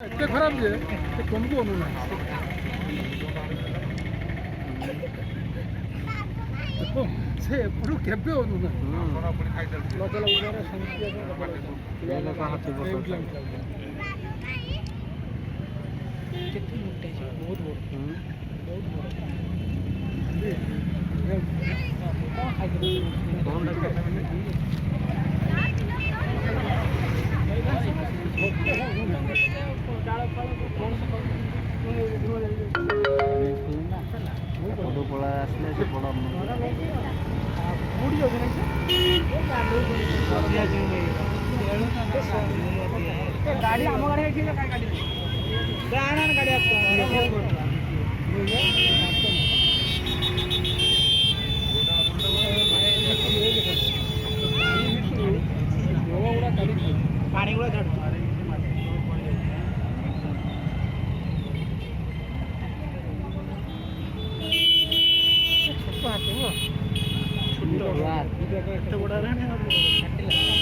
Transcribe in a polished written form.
ଏତେ ଖରାପ ଯେ ତୁମକୁ ଅନୁନାହିଁ ସେ ଏପଟୁ କେବେ ଅନୁନାହିଁ ବହୁତ ବଡ଼ ପଳା ଆସିଲେ ସେ ବଡ଼ ଗାଡ଼ି ଆମ ଗାଡ଼ି ଗାଡ଼ି ପାଣି ଗୁଡ଼ା ଛାଡ଼ୁ ଛୋଟ ହାତ ଏତେ ବଡ଼ ହେଲାଣି